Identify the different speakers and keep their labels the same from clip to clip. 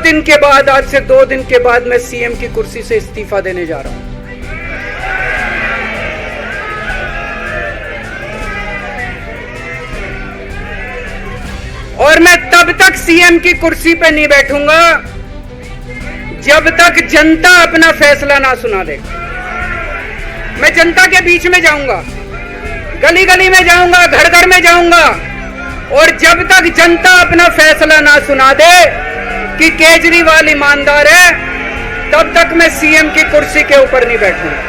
Speaker 1: दिन के बाद, आज से 2 दिन के बाद मैं सीएम की कुर्सी से इस्तीफा देने जा रहा हूं। और मैं तब तक सीएम की कुर्सी पे नहीं बैठूंगा जब तक जनता अपना फैसला ना सुना दे। मैं जनता के बीच में जाऊंगा, गली गली में जाऊंगा, घर घर में जाऊंगा, और जब तक जनता अपना फैसला ना सुना दे कि केजरीवाल ईमानदार है, तब तक मैं सीएम की कुर्सी के ऊपर नहीं बैठूंगा।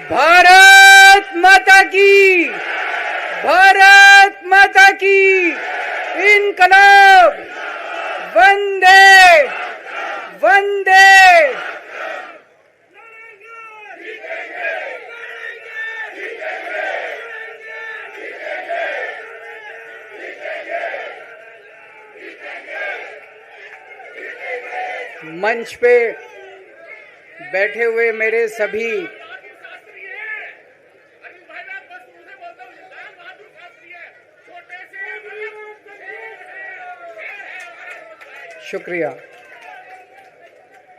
Speaker 1: भारत माता की, भारत माता की, इनकलाब, वंदे वंदे। मंच पे बैठे हुए मेरे सभी शुक्रिया।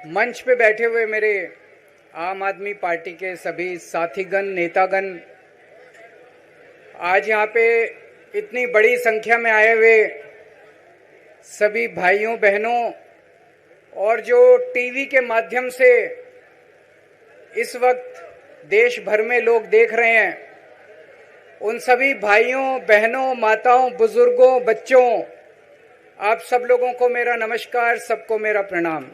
Speaker 1: मंच पे बैठे हुए मेरे आम आदमी पार्टी के सभी साथीगण, नेतागण, आज यहाँ पे इतनी बड़ी संख्या में आए हुए सभी भाइयों बहनों, और जो टीवी के माध्यम से इस वक्त देश भर में लोग देख रहे हैं, उन सभी भाइयों बहनों, माताओं, बुजुर्गों, बच्चों, आप सब लोगों को मेरा नमस्कार, सबको मेरा प्रणाम।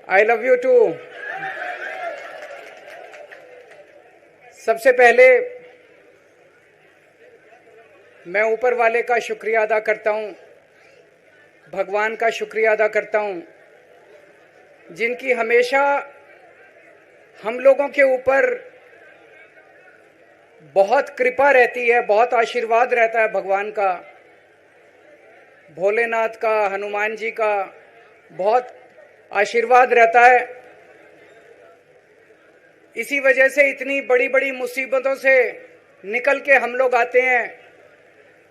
Speaker 1: I love you too. सबसे पहले मैं ऊपर वाले का शुक्रिया अदा करता हूं, भगवान का शुक्रिया अदा करता हूं, जिनकी हमेशा हम लोगों के ऊपर बहुत कृपा रहती है, बहुत आशीर्वाद रहता है भगवान का, भोलेनाथ का, हनुमान जी का बहुत आशीर्वाद रहता है। इसी वजह से इतनी बड़ी बड़ी मुसीबतों से निकल के हम लोग आते हैं।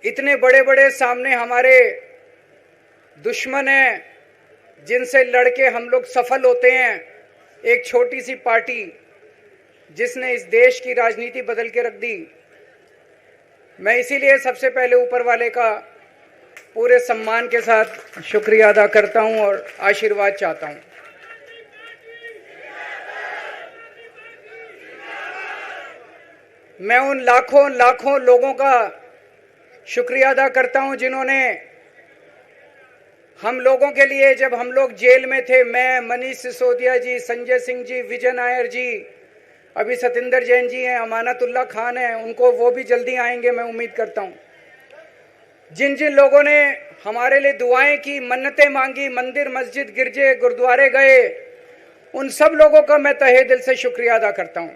Speaker 1: इतने बड़े बड़े सामने हमारे दुश्मन हैं जिनसे लड़के हम लोग सफल होते हैं। एक छोटी सी पार्टी जिसने इस देश की राजनीति बदल के रख दी। मैं इसीलिए सबसे पहले ऊपर वाले का पूरे सम्मान के साथ शुक्रिया अदा करता हूं और आशीर्वाद चाहता हूं। मैं उन लाखों लाखों लोगों का शुक्रिया अदा करता हूं जिन्होंने हम लोगों के लिए, जब हम लोग जेल में थे, मैं, मनीष सिसोदिया जी, संजय सिंह जी, विजय नायर जी, अभी सतिंदर जैन जी हैं, अमानतुल्लाह खान हैं, उनको वो भी जल्दी आएंगे मैं उम्मीद करता हूं। जिन जिन लोगों ने हमारे लिए दुआएं की, मन्नतें मांगी, मंदिर मस्जिद गिरजे गुरुद्वारे गए, उन सब लोगों का मैं तहे दिल से शुक्रिया अदा करता हूं।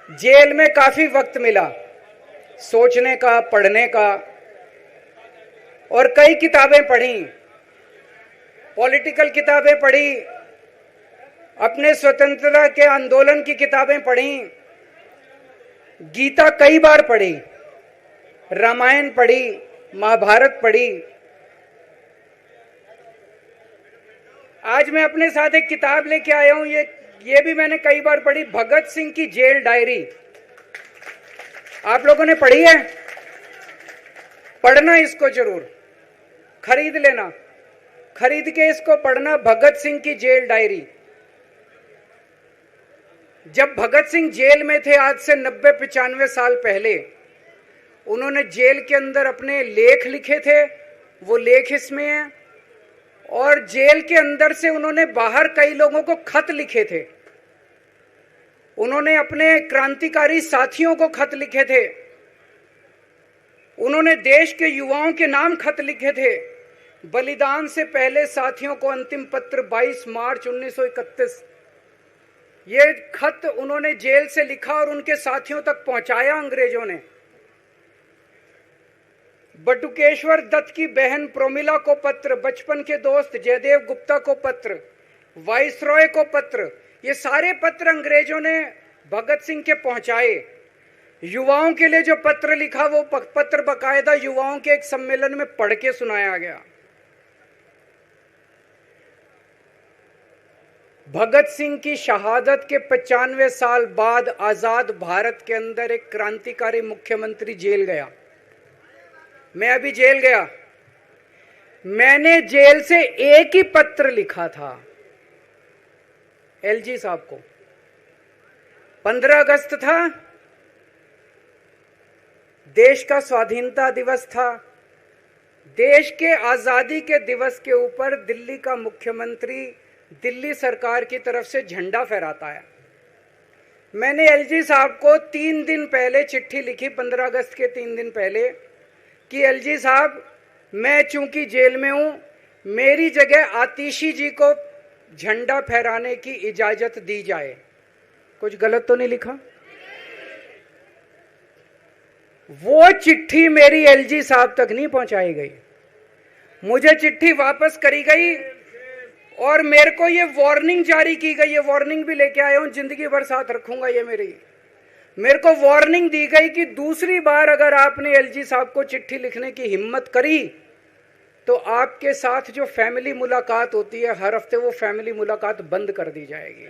Speaker 1: जेल में काफी वक्त मिला सोचने का, पढ़ने का, और कई किताबें पढ़ी, पॉलिटिकल किताबें पढ़ी, अपने स्वतंत्रता के आंदोलन की किताबें पढ़ी, गीता कई बार पढ़ी, रामायण पढ़ी, महाभारत पढ़ी। आज मैं अपने साथ एक किताब लेके आया हूं, ये भी मैंने कई बार पढ़ी, भगत सिंह की जेल डायरी। आप लोगों ने पढ़ी है? पढ़ना इसको जरूर, खरीद लेना, खरीद के इसको पढ़ना, भगत सिंह की जेल डायरी। जब भगत सिंह जेल में थे, आज से 90-95 साल पहले, उन्होंने जेल के अंदर अपने लेख लिखे थे, वो लेख इसमें हैं। और जेल के अंदर से उन्होंने बाहर कई लोगों को खत लिखे थे, उन्होंने अपने क्रांतिकारी साथियों को खत लिखे थे, उन्होंने देश के युवाओं के नाम खत लिखे थे। बलिदान से पहले साथियों को अंतिम पत्र 22 मार्च 1931, ये खत उन्होंने जेल से लिखा और उनके साथियों तक पहुंचाया अंग्रेजों ने। बटुकेश्वर दत्त की बहन प्रोमिला को पत्र, बचपन के दोस्त जयदेव गुप्ता को पत्र, वाइसरॉय को पत्र, ये सारे पत्र अंग्रेजों ने भगत सिंह के पहुंचाए। युवाओं के लिए जो पत्र लिखा वो पत्र बकायदा युवाओं के एक सम्मेलन में पढ़ के सुनाया गया। भगत सिंह की शहादत के 95 साल बाद आजाद भारत के अंदर एक क्रांतिकारी मुख्यमंत्री जेल गया। मैं अभी जेल गया, मैंने जेल से एक ही पत्र लिखा था एलजी साहब को। 15 अगस्त था, देश का स्वाधीनता दिवस था। देश के आजादी के दिवस के ऊपर दिल्ली का मुख्यमंत्री दिल्ली सरकार की तरफ से झंडा फहराता है। मैंने एलजी साहब को 3 दिन पहले चिट्ठी लिखी, 15 अगस्त के 3 दिन पहले, कि एलजी साहब, मैं चूंकि जेल में हूं, मेरी जगह आतिशी जी को झंडा फहराने की इजाजत दी जाए। कुछ गलत तो नहीं लिखा? वो चिट्ठी मेरी एलजी साहब तक नहीं पहुंचाई गई, मुझे चिट्ठी वापस करी गई और मेरे को ये वार्निंग जारी की गई। ये वार्निंग भी लेके आया हूं, जिंदगी भर साथ रखूंगा ये मेरे को वार्निंग दी गई कि दूसरी बार अगर आपने एलजी साहब को चिट्ठी लिखने की हिम्मत करी तो आपके साथ जो फैमिली मुलाकात होती है हर हफ्ते, वो फैमिली मुलाकात बंद कर दी जाएगी।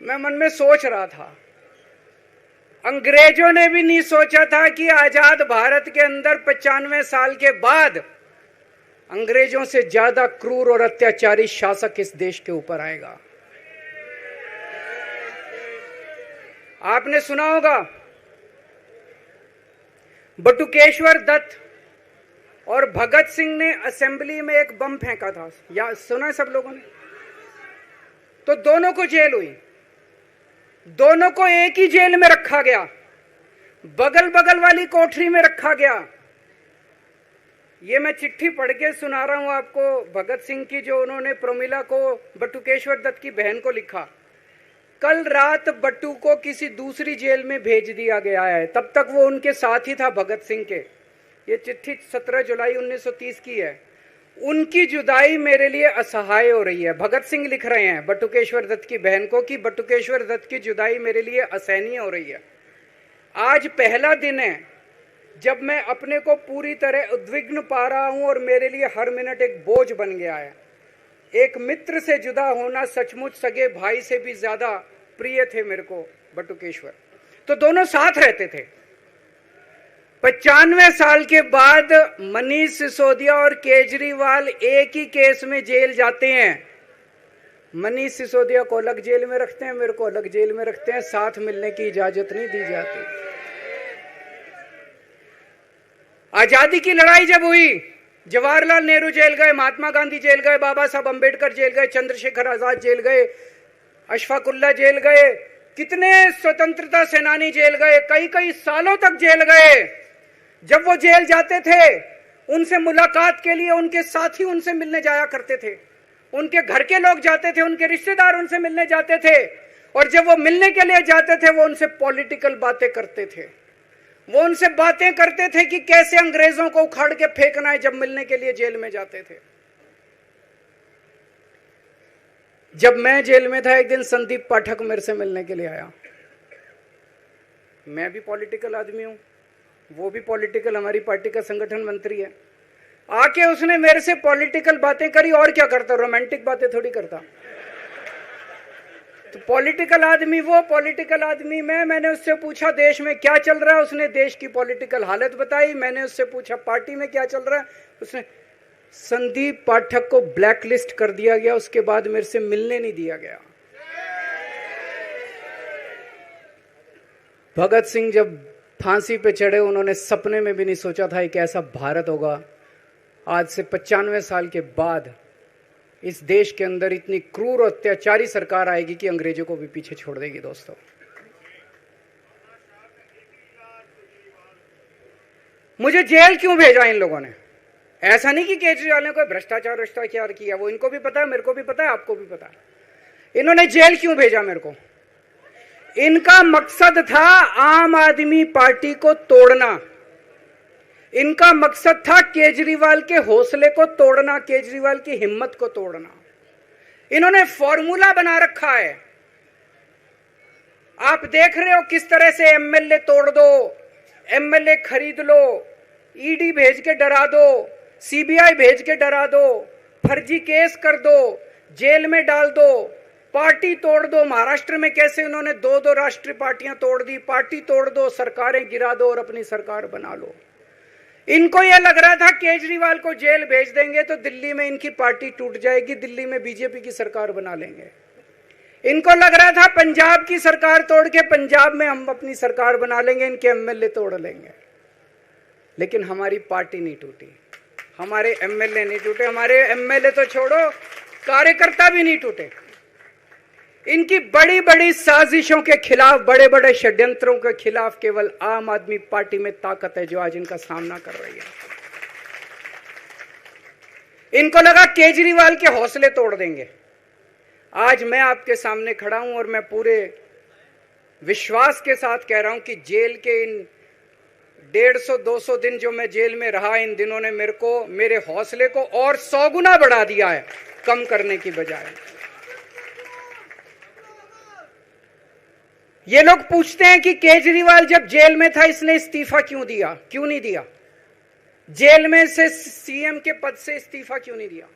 Speaker 1: मैं मन में सोच रहा था, अंग्रेजों ने भी नहीं सोचा था कि आजाद भारत के अंदर 95 साल के बाद अंग्रेजों से ज्यादा क्रूर और अत्याचारी शासक इस देश के ऊपर आएगा। आपने सुना होगा बटुकेश्वर दत्त और भगत सिंह ने असेंबली में एक बम फेंका था, या सुना है सब लोगों ने? तो दोनों को जेल हुई, दोनों को एक ही जेल में रखा गया, बगल बगल वाली कोठरी में रखा गया। ये मैं चिट्ठी पढ़ के सुना रहा हूं आपको भगत सिंह की, जो उन्होंने प्रोमिला को, बटुकेश्वर दत्त की बहन को लिखा। कल रात बट्टू को किसी दूसरी जेल में भेज दिया गया है, तब तक वो उनके साथ ही था भगत सिंह के। ये चिट्ठी 17 जुलाई 1930 की है। उनकी जुदाई मेरे लिए असहाय हो रही है। भगत सिंह लिख रहे हैं बटुकेश्वर दत्त की बहन को कि बटुकेश्वर दत्त की जुदाई मेरे लिए असहनीय हो रही है। आज पहला दिन है जब मैं अपने को पूरी तरह उद्विग्न पा रहा हूं और मेरे लिए हर मिनट एक बोझ बन गया है। एक मित्र से जुदा होना सचमुच सगे भाई से भी ज्यादा प्रिय थे मेरे को बटुकेश्वर। तो दोनों साथ रहते थे। 95 साल के बाद मनीष सिसोदिया और केजरीवाल एक ही केस में जेल जाते हैं। मनीष सिसोदिया को अलग जेल में रखते हैं, मेरे को अलग जेल में रखते हैं, साथ मिलने की इजाजत नहीं दी जाती। आजादी की लड़ाई जब हुई, जवाहरलाल नेहरू जेल गए, महात्मा गांधी जेल गए, बाबा साहब अंबेडकर जेल गए, चंद्रशेखर आजाद जेल गए, अशफाकुल्ला जेल गए, कितने स्वतंत्रता सेनानी जेल गए, कई कई सालों तक जेल गए। जब वो जेल जाते थे, उनसे मुलाकात के लिए उनके साथी उनसे मिलने जाया करते थे, उनके घर के लोग जाते थे, उनके रिश्तेदार उनसे मिलने जाते थे, और जब वो मिलने के लिए जाते थे वो उनसे पॉलिटिकल बातें करते थे। वो उनसे बातें करते थे कि कैसे अंग्रेजों को उखाड़ के फेंकना है जब मिलने के लिए जेल में जाते थे। जब मैं जेल में था, एक दिन संदीप पाठक मेरे से मिलने के लिए आया। मैं भी पॉलिटिकल आदमी हूं, वो भी पॉलिटिकल, हमारी पार्टी का संगठन मंत्री है। आके उसने मेरे से पॉलिटिकल बातें करी। और क्या करता, रोमांटिक बातें थोड़ी करता। तो पॉलिटिकल आदमी वो, पॉलिटिकल आदमी मैंने उससे पूछा देश में क्या चल रहा है, उसने देश की पॉलिटिकल हालत बताई। मैंने उससे पूछा पार्टी में क्या चल रहा है, उसने संदीप पाठक को ब्लैकलिस्ट कर दिया गया। उसके बाद मेरे से मिलने नहीं दिया गया। भगत सिंह जब फांसी पे चढ़े, उन्होंने सपने में भी नहीं सोचा था कि ऐसा भारत होगा। आज से 95 साल के बाद इस देश के अंदर इतनी क्रूर और अत्याचारी सरकार आएगी कि अंग्रेजों को भी पीछे छोड़ देगी। दोस्तों, मुझे जेल क्यों भेजा इन लोगों ने? ऐसा नहीं कि केजरीवाल ने कोई भ्रष्टाचार किया, वो इनको भी पता है, मेरे को भी पता है, आपको भी पता है। इन्होंने जेल क्यों भेजा मेरे को? इनका मकसद था आम आदमी पार्टी को तोड़ना। इनका मकसद था केजरीवाल के हौसले को तोड़ना, केजरीवाल की हिम्मत को तोड़ना। इन्होंने फॉर्मूला बना रखा है। आप देख रहे हो किस तरह से एमएलए तोड़ दो, एमएलए खरीद लो, ईडी भेज के डरा दो, सीबीआई भेज के डरा दो, फर्जी केस कर दो, जेल में डाल दो, पार्टी तोड़ दो। महाराष्ट्र में कैसे उन्होंने दो दो राष्ट्रीय पार्टियां तोड़ दी, पार्टी तोड़ दो, सरकारें गिरा दो और अपनी सरकार बना लो। इनको यह लग रहा था केजरीवाल को जेल भेज देंगे तो दिल्ली में इनकी पार्टी टूट जाएगी, दिल्ली में बीजेपी की सरकार बना लेंगे। इनको लग रहा था पंजाब की सरकार तोड़ के पंजाब में हम अपनी सरकार बना लेंगे, इनके एमएलए तोड़ लेंगे। लेकिन हमारी पार्टी नहीं टूटी, हमारे एमएलए नहीं टूटे, हमारे एमएलए तो छोड़ो, कार्यकर्ता भी नहीं टूटे। इनकी बड़ी बड़ी साजिशों के खिलाफ, बड़े बड़े षड्यंत्रों के खिलाफ केवल आम आदमी पार्टी में ताकत है जो आज इनका सामना कर रही है। इनको लगा केजरीवाल के हौसले तोड़ देंगे। आज मैं आपके सामने खड़ा हूं और मैं पूरे विश्वास के साथ कह रहा हूं कि जेल के इन 150-200 दिन जो मैं जेल में रहा, इन दिनों ने मेरे हौसले को और 100 गुना बढ़ा दिया है, कम करने की बजाय। ये लोग पूछते हैं कि केजरीवाल जब जेल में था इसने इस्तीफा क्यों दिया, क्यों नहीं दिया? जेल में से सीएम के पद से इस्तीफा क्यों नहीं दिया?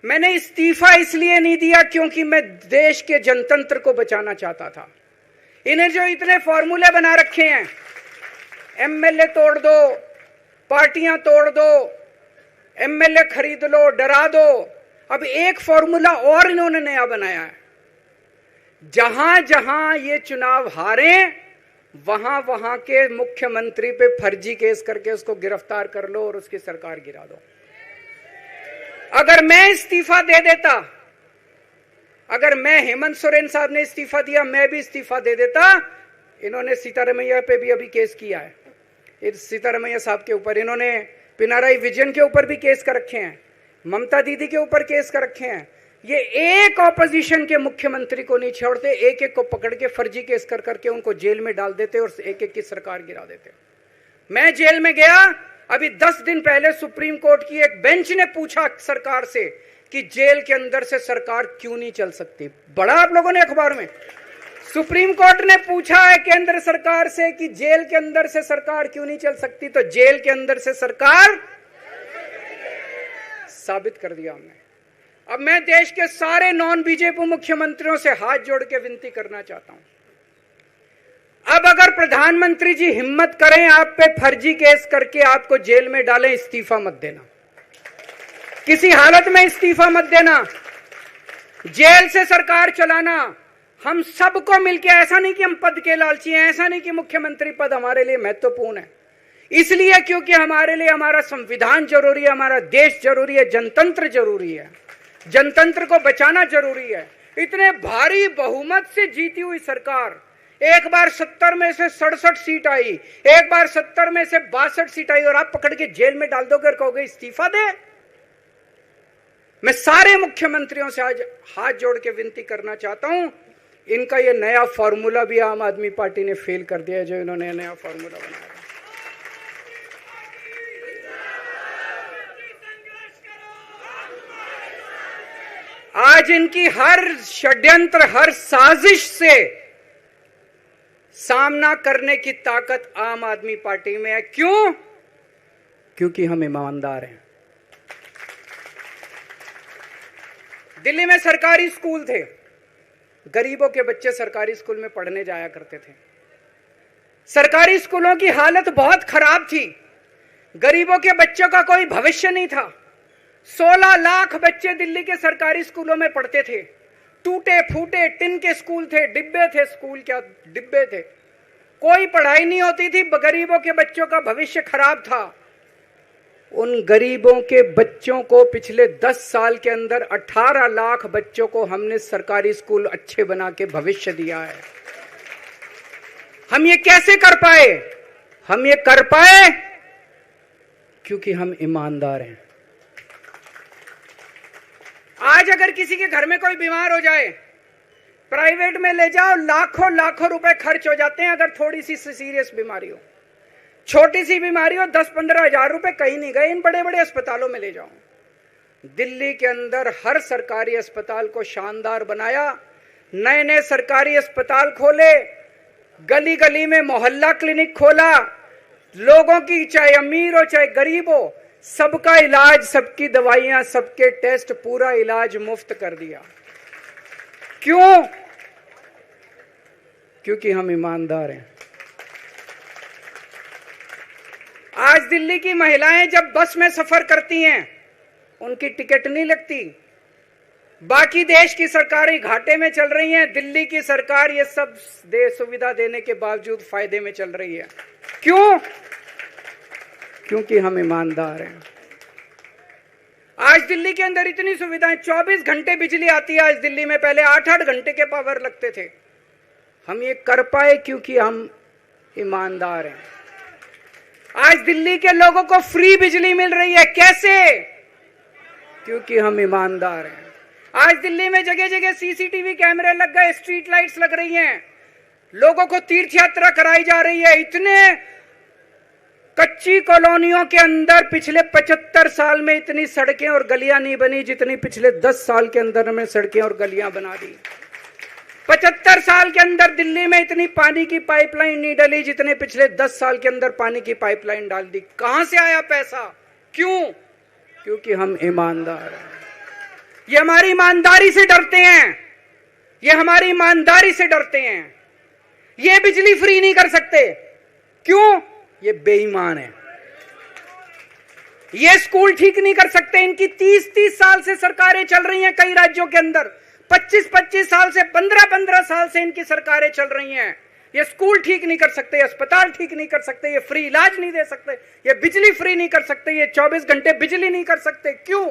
Speaker 1: मैंने इस्तीफा इसलिए नहीं दिया क्योंकि मैं देश के जनतंत्र को बचाना चाहता था। इन्हें जो इतने फॉर्मूले बना रखे हैं, एमएलए तोड़ दो, पार्टियां तोड़ दो, एमएलए खरीद लो, डरा दो, अब एक फॉर्मूला और इन्होंने नया बनाया है। जहां जहां ये चुनाव हारे वहां वहां के मुख्यमंत्री पे फर्जी केस करके उसको गिरफ्तार कर लो और उसकी सरकार गिरा दो। अगर मैं इस्तीफा दे देता, अगर मैं हेमंत सोरेन साहब ने इस्तीफा दिया, मैं भी इस्तीफा दे देता, इन्होंने सीतारमैया पे भी अभी केस किया है, सीतारमैया साहब के ऊपर, इन्होंने पिनाराई विजयन के ऊपर भी केस कर रखे हैं, ममता दीदी के ऊपर केस कर रखे हैं। ये एक ऑपोजिशन के मुख्यमंत्री को नहीं छोड़ते, एक एक को पकड़ के फर्जी केस कर करके उनको जेल में डाल देते और एक एक की सरकार गिरा देते। मैं जेल में गया, अभी 10 दिन पहले सुप्रीम कोर्ट की एक बेंच ने पूछा सरकार से कि जेल के अंदर से सरकार क्यों नहीं चल सकती। बड़ा आप लोगों ने अखबार में, सुप्रीम कोर्ट ने पूछा है केंद्र सरकार से कि जेल के अंदर से सरकार क्यों नहीं चल सकती, तो जेल के अंदर से सरकार साबित कर दिया हमने। अब मैं देश के सारे नॉन बीजेपी मुख्यमंत्रियों से हाथ जोड़ के विनती करना चाहता हूं, अब अगर प्रधानमंत्री जी हिम्मत करें आप पे फर्जी केस करके आपको जेल में डालें, इस्तीफा मत देना, किसी हालत में इस्तीफा मत देना, जेल से सरकार चलाना हम सबको मिलकर। ऐसा नहीं कि हम पद के लालची हैं, ऐसा नहीं कि मुख्यमंत्री पद हमारे लिए महत्वपूर्ण है, इसलिए क्योंकि हमारे लिए हमारा संविधान जरूरी है, हमारा देश जरूरी है, जनतंत्र जरूरी है, जनतंत्र को बचाना जरूरी है। इतने भारी बहुमत से जीती हुई सरकार, एक बार 70 में से 67 सीट आई, एक बार 70 में से 62 सीट आई और आप पकड़ के जेल में डाल दोगे और कहोगे इस्तीफा दे। मैं सारे मुख्यमंत्रियों से आज हाथ जोड़ के विनती करना चाहता हूं, इनका ये नया फॉर्मूला भी आम आदमी पार्टी ने फेल कर दिया, जो इन्होंने नया फॉर्मूला बनाया। आज इनकी हर षड्यंत्र, हर साजिश से सामना करने की ताकत आम आदमी पार्टी में है। क्यों? क्योंकि हम ईमानदार हैं। दिल्ली में सरकारी स्कूल थे, गरीबों के बच्चे सरकारी स्कूल में पढ़ने जाया करते थे। सरकारी स्कूलों की हालत बहुत खराब थी, गरीबों के बच्चों का कोई भविष्य नहीं था। 16 लाख बच्चे दिल्ली के सरकारी स्कूलों में पढ़ते थे। टूटे फूटे टिन के स्कूल थे, डिब्बे थे, स्कूल क्या डिब्बे थे, कोई पढ़ाई नहीं होती थी, गरीबों के बच्चों का भविष्य खराब था। उन गरीबों के बच्चों को पिछले 10 साल के अंदर 18 लाख बच्चों को हमने सरकारी स्कूल अच्छे बना के भविष्य दिया है। हम ये कैसे कर पाए? हम ये कर पाए क्योंकि हम ईमानदार हैं। आज अगर किसी के घर में कोई बीमार हो जाए, प्राइवेट में ले जाओ, लाखों लाखों रुपए खर्च हो जाते हैं। अगर थोड़ी सी सीरियस बीमारी हो, छोटी सी बीमारी हो, 10-15 हजार रुपए कहीं नहीं गए। इन बड़े बड़े अस्पतालों में ले जाओ। दिल्ली के अंदर हर सरकारी अस्पताल को शानदार बनाया, नए नए सरकारी अस्पताल खोले, गली गली में मोहल्ला क्लिनिक खोला। लोगों की, चाहे अमीर हो चाहे गरीब हो, सबका इलाज, सबकी दवाइयां, सबके टेस्ट, पूरा इलाज मुफ्त कर दिया। क्यों? क्योंकि हम ईमानदार हैं। आज दिल्ली की महिलाएं जब बस में सफर करती हैं, उनकी टिकट नहीं लगती। बाकी देश की सरकारें घाटे में चल रही हैं, दिल्ली की सरकार ये सब सुविधा देने के बावजूद फायदे में चल रही है। क्यों? क्योंकि हम ईमानदार हैं। आज दिल्ली के अंदर इतनी सुविधाएं, 24 घंटे बिजली आती है आज दिल्ली में, पहले 8-8 घंटे के पावर लगते थे। हम ये कर पाए क्योंकि हम ईमानदार हैं। आज दिल्ली के लोगों को फ्री बिजली मिल रही है, कैसे? क्योंकि हम ईमानदार हैं। आज दिल्ली में जगह जगह सीसीटीवी कैमरे लग गए, स्ट्रीट लाइट्स लग रही हैं, लोगों को तीर्थ यात्रा कराई जा रही है। इतने कच्ची कॉलोनियों के अंदर पिछले 75 साल में इतनी सड़कें और गलियां नहीं बनी जितनी पिछले 10 साल के अंदर हमने सड़कें और गलियां बना दी। 75 साल के अंदर दिल्ली में इतनी पानी की पाइपलाइन नहीं डली जितने पिछले 10 साल के अंदर पानी की पाइपलाइन डाल दी। कहां से आया पैसा? क्यों? क्योंकि हम ईमानदार हैं। ये हमारी ईमानदारी से डरते हैं, ये हमारी ईमानदारी से डरते हैं। ये बिजली फ्री नहीं कर सकते। क्यों? ये बेईमान है। ये स्कूल ठीक नहीं कर सकते। इनकी 30-30 साल से सरकारें चल रही हैं कई राज्यों के अंदर, 25-25 साल से, 15-15 साल से इनकी सरकारें चल रही हैं। ये स्कूल ठीक नहीं कर सकते, अस्पताल ठीक नहीं कर सकते, ये फ्री इलाज नहीं दे सकते, ये बिजली फ्री नहीं कर सकते, ये 24 घंटे बिजली नहीं कर सकते। क्यों?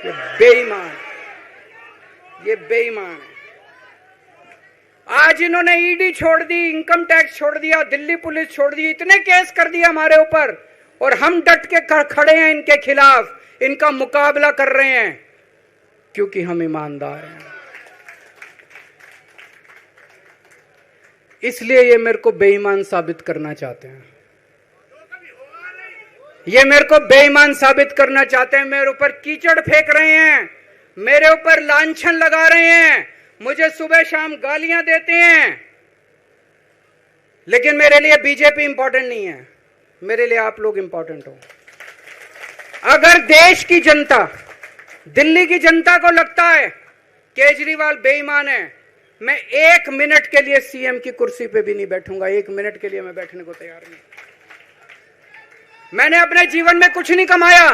Speaker 1: ये बेईमान, ये बेईमान है। आज इन्होंने ईडी छोड़ दी, इनकम टैक्स छोड़ दिया, दिल्ली पुलिस छोड़ दी, इतने केस कर दिए हमारे ऊपर, और हम डट के खड़े हैं इनके खिलाफ, इनका मुकाबला कर रहे हैं क्योंकि हम ईमानदार हैं। इसलिए ये मेरे को बेईमान साबित करना चाहते हैं, ये मेरे को बेईमान साबित करना चाहते हैं। मेरे ऊपर कीचड़ फेंक रहे हैं, मेरे ऊपर लांछन लगा रहे हैं, मुझे सुबह शाम गालियां देते हैं। लेकिन मेरे लिए बीजेपी इंपॉर्टेंट नहीं है, मेरे लिए आप लोग इंपॉर्टेंट हो। अगर देश की जनता, दिल्ली की जनता को लगता है केजरीवाल बेईमान है, मैं 1 मिनट के लिए सीएम की कुर्सी पे भी नहीं बैठूंगा। 1 मिनट के लिए मैं बैठने को तैयार नहीं। मैंने अपने जीवन में कुछ नहीं कमाया,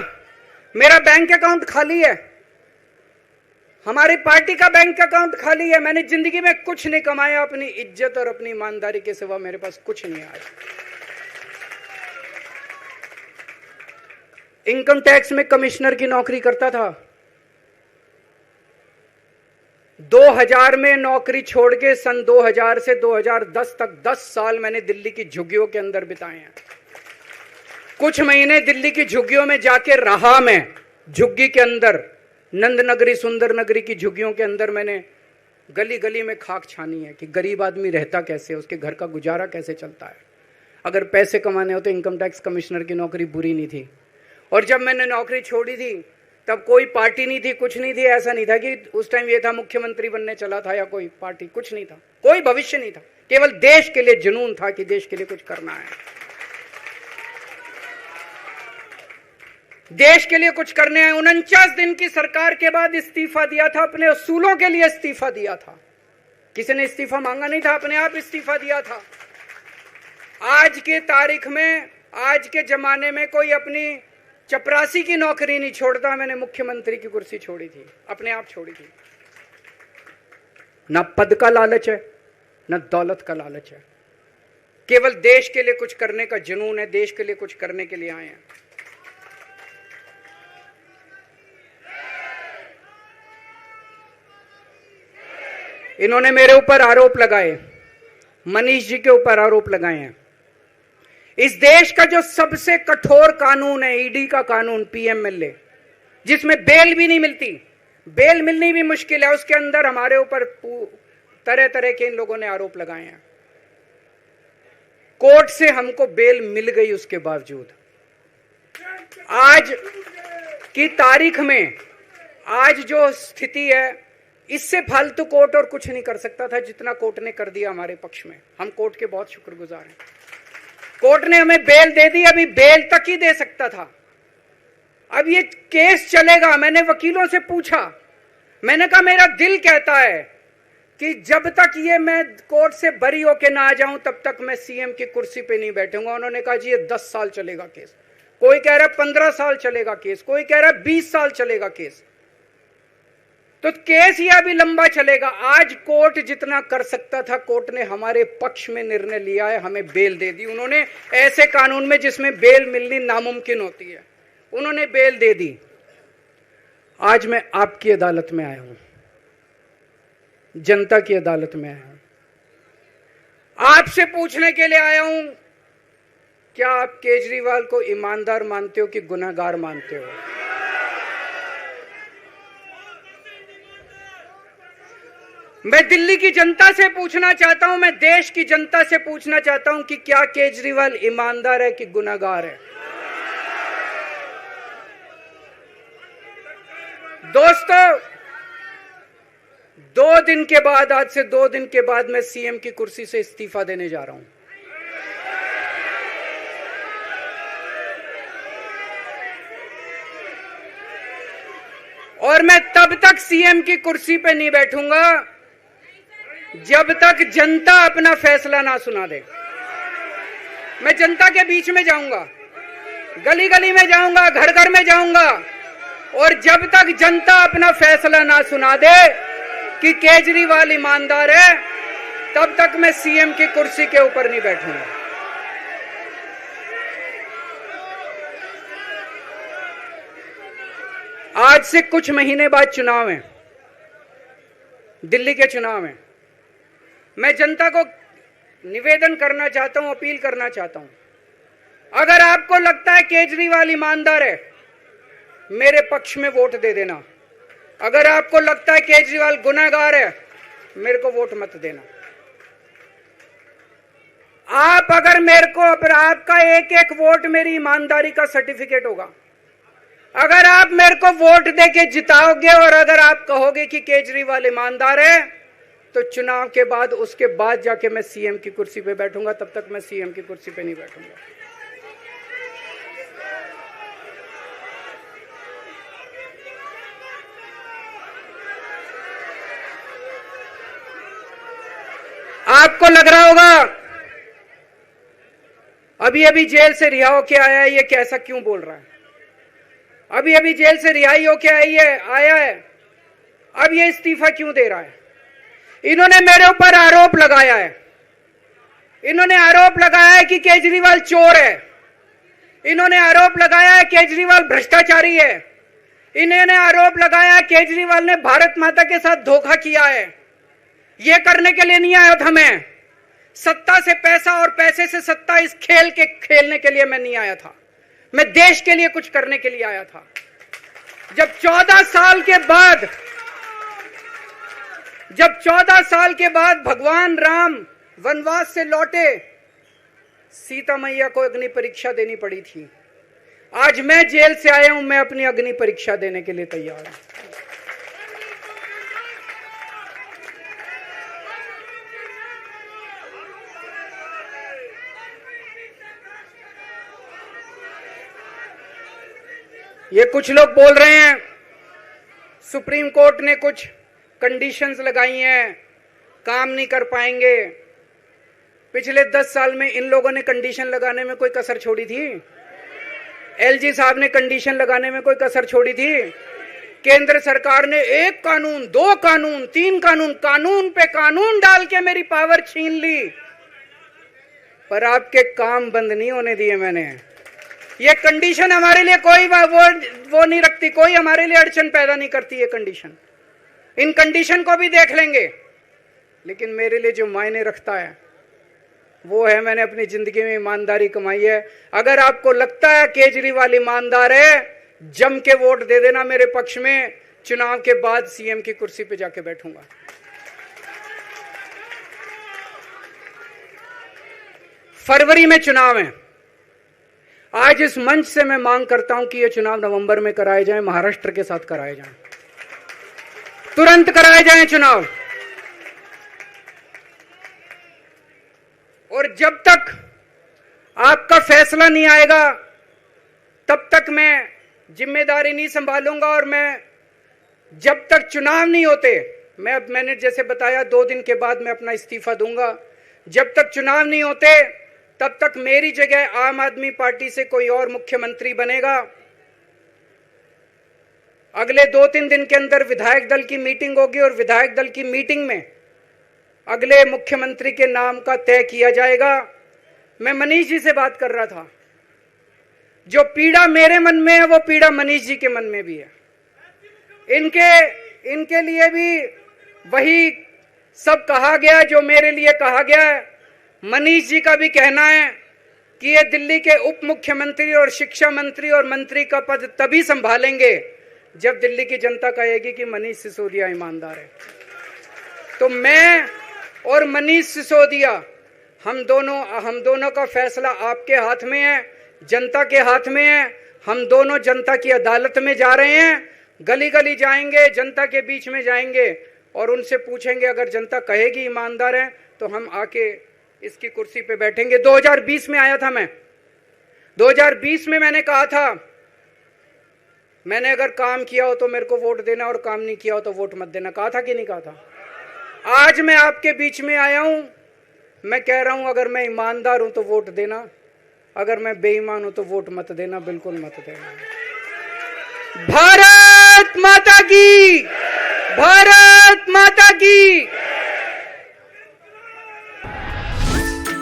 Speaker 1: मेरा बैंक अकाउंट खाली है, हमारी पार्टी का बैंक अकाउंट खाली है। मैंने जिंदगी में कुछ नहीं कमाया, अपनी इज्जत और अपनी ईमानदारी के सिवा मेरे पास कुछ नहीं आया। इनकम टैक्स में कमिश्नर की नौकरी करता था, 2000 में नौकरी छोड़ के सन 2000 से 2010 तक 10 साल मैंने दिल्ली की झुग्गियों के अंदर बिताए हैं। कुछ महीने दिल्ली की झुग्गियों में जाके रहा मैं, झुग्गी के अंदर, नंद नगरी, सुंदर नगरी की झुग्गियों के अंदर मैंने गली गली में खाक छानी है कि गरीब आदमी रहता कैसे, उसके घर का गुजारा कैसे चलता है। अगर पैसे कमाने हो तो इनकम टैक्स कमिश्नर की नौकरी बुरी नहीं थी। और जब मैंने नौकरी छोड़ी थी तब कोई पार्टी नहीं थी, कुछ नहीं थी। ऐसा नहीं था कि उस टाइम ये था मुख्यमंत्री बनने चला था या कोई पार्टी, कुछ नहीं था, कोई भविष्य नहीं था। केवल देश के लिए जुनून था कि देश के लिए कुछ करना है, देश के लिए कुछ करने हैं। 49 दिन की सरकार के बाद इस्तीफा दिया था, अपने असूलों के लिए इस्तीफा दिया था। किसी ने इस्तीफा मांगा नहीं था, अपने आप इस्तीफा दिया था। आज के तारीख में, आज के जमाने में कोई अपनी चपरासी की नौकरी नहीं छोड़ता। मैंने मुख्यमंत्री की कुर्सी छोड़ी थी, अपने आप छोड़ी थी। ना पद का लालच है, ना दौलत का लालच है, केवल देश के लिए कुछ करने का जुनून है, देश के लिए कुछ करने के लिए आए हैं। इन्होंने मेरे ऊपर आरोप लगाए, मनीष जी के ऊपर आरोप लगाए हैं। इस देश का जो सबसे कठोर कानून है ईडी का कानून, पीएमएलए, जिसमें बेल भी नहीं मिलती, बेल मिलनी भी मुश्किल है, उसके अंदर हमारे ऊपर तरह तरह के इन लोगों ने आरोप लगाए हैं। कोर्ट से हमको बेल मिल गई, उसके बावजूद आज की तारीख में आज जो स्थिति है, इससे फालतू कोर्ट और कुछ नहीं कर सकता था जितना कोर्ट ने कर दिया हमारे पक्ष में। हम कोर्ट के बहुत शुक्रगुजार हैं। कोर्ट ने हमें बेल दे दी, अभी बेल तक ही दे सकता था। अब ये केस चलेगा। मैंने वकीलों से पूछा, मैंने कहा मेरा दिल कहता है कि जब तक ये मैं कोर्ट से बरी होके ना आ जाऊं तब तक मैं सीएम की कुर्सी पे नहीं बैठूंगा। उन्होंने कहा जी ये 10 साल चलेगा केस, कोई कह रहा है 15 साल चलेगा केस, कोई कह रहा है 20 साल चलेगा केस। तो केस ये अभी लंबा चलेगा। आज कोर्ट जितना कर सकता था, कोर्ट ने हमारे पक्ष में निर्णय लिया है, हमें बेल दे दी। उन्होंने ऐसे कानून में जिसमें बेल मिलनी नामुमकिन होती है, उन्होंने बेल दे दी। आज मैं आपकी अदालत में आया हूं, जनता की अदालत में आया हूं, आपसे पूछने के लिए आया हूं, क्या आप केजरीवाल को ईमानदार मानते हो कि गुनहगार मानते हो? मैं दिल्ली की जनता से पूछना चाहता हूं, मैं देश की जनता से पूछना चाहता हूं कि क्या केजरीवाल ईमानदार है कि गुनहगार है? दोस्तों, 2 दिन के बाद, आज से 2 दिन के बाद मैं सीएम की कुर्सी से इस्तीफा देने जा रहा हूं। और मैं तब तक सीएम की कुर्सी पे नहीं बैठूंगा जब तक जनता अपना फैसला ना सुना दे। मैं जनता के बीच में जाऊंगा, गली गली में जाऊंगा, घर घर में जाऊंगा, और जब तक जनता अपना फैसला ना सुना दे कि केजरीवाल ईमानदार है, तब तक मैं सीएम की कुर्सी के ऊपर नहीं बैठूंगा। आज से कुछ महीने बाद चुनाव है, दिल्ली के चुनाव है। मैं जनता को निवेदन करना चाहता हूं, अपील करना चाहता हूं, अगर आपको लगता है केजरीवाल ईमानदार है, मेरे पक्ष में वोट दे देना। अगर आपको लगता है केजरीवाल गुनहगार है, मेरे को वोट मत देना। आप अगर मेरे को, आपका एक एक वोट मेरी ईमानदारी का सर्टिफिकेट होगा। अगर आप मेरे को वोट देके जिताओगे और अगर आप कहोगे कि केजरीवाल ईमानदार है, तो चुनाव के बाद, उसके बाद जाके मैं सीएम की कुर्सी पे बैठूंगा। तब तक मैं सीएम की कुर्सी पे नहीं बैठूंगा। आपको लग रहा होगा अभी अभी जेल से रिहा होके आया है, ये कैसा क्यों बोल रहा है? अभी अभी जेल से रिहाई होके आया है, अब ये इस्तीफा क्यों दे रहा है? इन्होंने मेरे ऊपर आरोप लगाया है। इन्होंने आरोप लगाया है कि केजरीवाल चोर है। इन्होंने आरोप लगाया है केजरीवाल भ्रष्टाचारी है। इन्होंने आरोप लगाया है केजरीवाल ने भारत माता के साथ धोखा किया है। ये करने के लिए नहीं आया था मैं, सत्ता से पैसा और पैसे से सत्ता, इस खेल के खेलने के लिए मैं नहीं आया था। मैं देश के लिए कुछ करने के लिए आया था। जब 14 साल के बाद भगवान राम वनवास से लौटे, सीता मैया को अग्नि परीक्षा देनी पड़ी थी। आज मैं जेल से आया हूं, मैं अपनी अग्नि परीक्षा देने के लिए तैयार हूं। ये कुछ लोग बोल रहे हैं सुप्रीम कोर्ट ने कुछ कंडीशंस लगाई हैं, काम नहीं कर पाएंगे। पिछले 10 साल में इन लोगों ने कंडीशन लगाने में कोई कसर छोड़ी थी? एलजी साहब ने कंडीशन लगाने में कोई कसर छोड़ी थी? केंद्र सरकार ने 1 कानून, 2 कानून, 3 कानून, कानून पे कानून डाल के मेरी पावर छीन ली, पर आपके काम बंद नहीं होने दिए मैंने। ये कंडीशन हमारे लिए कोई वो नहीं रखती, कोई हमारे लिए अड़चन पैदा नहीं करती ये कंडीशन। इन कंडीशन को भी देख लेंगे, लेकिन मेरे लिए जो मायने रखता है वो है मैंने अपनी जिंदगी में ईमानदारी कमाई है। अगर आपको लगता है केजरीवाल ईमानदार है, जम के वोट दे देना मेरे पक्ष में। चुनाव के बाद सीएम की कुर्सी पे जाके बैठूंगा। फरवरी में चुनाव है। आज इस मंच से मैं मांग करता हूं कि ये चुनाव नवंबर में कराए जाएं, महाराष्ट्र के साथ कराए जाएं, तुरंत कराए जाएं चुनाव। और जब तक आपका फैसला नहीं आएगा तब तक मैं जिम्मेदारी नहीं संभालूंगा। और मैं जब तक चुनाव नहीं होते, मैंने जैसे बताया 2 दिन के बाद मैं अपना इस्तीफा दूंगा। जब तक चुनाव नहीं होते तब तक मेरी जगह आम आदमी पार्टी से कोई और मुख्यमंत्री बनेगा। अगले 2-3 दिन के अंदर विधायक दल की मीटिंग होगी और विधायक दल की मीटिंग में अगले मुख्यमंत्री के नाम का तय किया जाएगा। मैं मनीष जी से बात कर रहा था, जो पीड़ा मेरे मन में है वो पीड़ा मनीष जी के मन में भी है। इनके लिए भी वही सब कहा गया जो मेरे लिए कहा गया है। मनीष जी का भी कहना है कि ये दिल्ली के उप मुख्यमंत्री और शिक्षा मंत्री और मंत्री का पद तभी संभालेंगे जब दिल्ली की जनता कहेगी कि मनीष सिसोदिया ईमानदार है। तो मैं और मनीष सिसोदिया हम दोनों का फैसला आपके हाथ में है, जनता के हाथ में है। हम दोनों जनता की अदालत में जा रहे हैं, गली गली जाएंगे, जनता के बीच में जाएंगे और उनसे पूछेंगे, अगर जनता कहेगी ईमानदार है तो हम आके इसकी कुर्सी पे बैठेंगे। 2020 में आया था मैं, 2020 में मैंने कहा था, मैंने अगर काम किया हो तो मेरे को वोट देना और काम नहीं किया हो तो वोट मत देना। कहा था कि नहीं कहा था? आज मैं आपके बीच में आया हूं, मैं कह रहा हूं अगर मैं ईमानदार हूं तो वोट देना, अगर मैं बेईमान हूं तो वोट मत देना, बिल्कुल मत देना। भारत माता की, भारत माता की।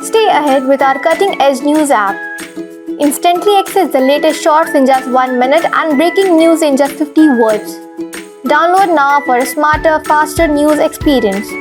Speaker 2: Stay ahead with our cutting-edge news app. Instantly access the latest shorts in just 1 minute and breaking news in just 50 words. Download now for a smarter, faster news experience.